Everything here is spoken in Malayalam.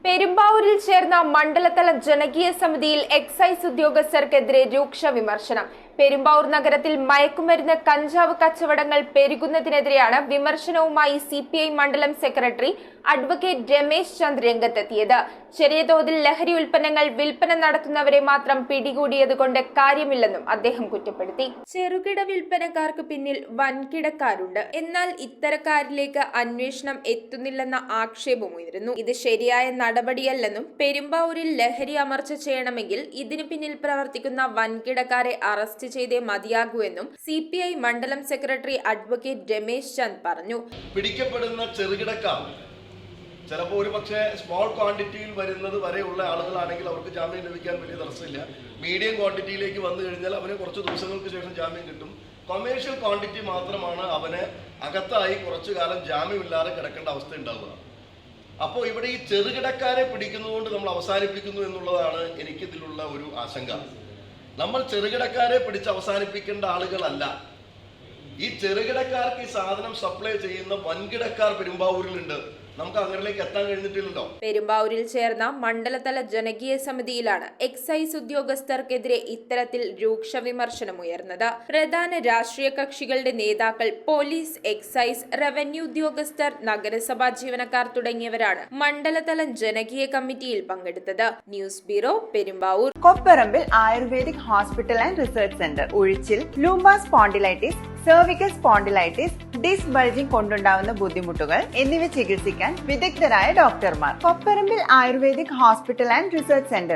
പെരുമ്പാവൂരിൽ ചേർന്ന മണ്ഡലതല ജനകീയ സമിതിയിൽ എക്സൈസ് ഉദ്യോഗസ്ഥർക്കെതിരെ രൂക്ഷ വിമർശനം. പെരുമ്പാവൂർ നഗരത്തിൽ മയക്കുമരുന്ന് കഞ്ചാവ് കച്ചവടങ്ങൾ പെരുകുന്നതിനെതിരെയാണ് വിമർശനവുമായി CPI മണ്ഡലം സെക്രട്ടറി അഡ്വക്കേറ്റ് രമേശ് ചന്ദ് രംഗത്തെത്തിയത്. ചെറിയ തോതിൽ ലഹരി ഉൽപ്പന്നങ്ങൾ വിൽപ്പന നടത്തുന്നവരെ മാത്രം പിടികൂടിയതുകൊണ്ട് കാര്യമില്ലെന്നും അദ്ദേഹം കുറ്റപ്പെടുത്തി. ചെറുകിട വിൽപ്പനക്കാർക്ക് പിന്നിൽ വൻകിടക്കാരുണ്ട്, എന്നാൽ ഇത്തരക്കാരിലേക്ക് അന്വേഷണം എത്തുന്നില്ലെന്ന ആക്ഷേപമുയരുന്നു. ഇത് ശരിയായ നടപടിയല്ലെന്നും പെരുമ്പാവൂരിൽ ലഹരി അമർച്ച ചെയ്യണമെങ്കിൽ ഇതിന് പിന്നിൽ പ്രവർത്തിക്കുന്ന വൻകിടക്കാരെ അറസ്റ്റ് ചെയ്തേ മതിയാകൂ എന്നും CPI മണ്ഡലം സെക്രട്ടറി അഡ്വക്കേറ്റ് രമേശ് ചന്ദ് പറഞ്ഞു. പിടിക്കപ്പെടുന്ന ചെറുകിടക്കാർ ചിലപ്പോൾ ഒരു പക്ഷേ സ്മോൾ ക്വാണ്ടിറ്റിയിൽ വരുന്നത് വരെയുള്ള ആളുകളാണെങ്കിൽ അവർക്ക് ജാമ്യം ലഭിക്കാൻ വലിയ തടസ്സമില്ല. മീഡിയം ക്വാണ്ടിറ്റിയിലേക്ക് വന്നു കഴിഞ്ഞാൽ അവന് കുറച്ച് ദിവസങ്ങൾക്ക് ശേഷം ജാമ്യം കിട്ടും. കൊമേഴ്ഷ്യൽ ക്വാണ്ടിറ്റി മാത്രമാണ് അവന് അകത്തായി കുറച്ചു കാലം ജാമ്യമില്ലാതെ കിടക്കേണ്ട അവസ്ഥ ഉണ്ടാവുക. അപ്പോൾ ഇവിടെ ഈ ചെറുകിടക്കാരെ പിടിക്കുന്നതുകൊണ്ട് നമ്മൾ അവസാനിപ്പിക്കുന്നു എന്നുള്ളതാണ് എനിക്കിതിലുള്ള ഒരു ആശങ്ക. നമ്മൾ ചെറുകിടക്കാരെ പിടിച്ച് അവസാനിപ്പിക്കേണ്ട ആളുകളല്ല. ഈ ചെറുകിടക്കാർക്ക് ഈ സാധനം സപ്ലൈ ചെയ്യുന്ന വൻകിടക്കാർ പെരുമ്പാവൂരിലുണ്ട്. നമുക്ക് അങ്ങനെയൊക്കെ എത്താൻ കഴിഞ്ഞിട്ടില്ലല്ലോ. പെരുമ്പാവൂരിൽ ചേർന്ന മണ്ഡലതല ജനകീയ സമിതിയിലാണ് എക്സൈസ് ഉദ്യോഗസ്ഥർക്കെതിരെ ഇത്തരത്തിൽ രൂക്ഷ വിമർശനം ഉയർന്നത്. പ്രധാന രാഷ്ട്രീയ കക്ഷികളുടെ നേതാക്കൾ, പോലീസ്, എക്സൈസ്, റവന്യൂ ഉദ്യോഗസ്ഥർ, നഗരസഭാ ജീവനക്കാർ തുടങ്ങിയവരാണ് മണ്ഡലതല ജനകീയ കമ്മിറ്റിയിൽ പങ്കെടുത്തത്. News bureau, Perumbavoor. Kopparambil ayurvedic hospital and research centre. ഉഴിച്ചിൽ, lumbar spondylitis, cervical spondylitis, disc bulging കൊണ്ടുണ്ടാവുന്ന ബുദ്ധിമുട്ടുകൾ എന്നിവ ചികിത്സിക്കാൻ വിദഗ്ധരായ ഡോക്ടർമാർ. Kopparambil ayurvedic hospital and research centre.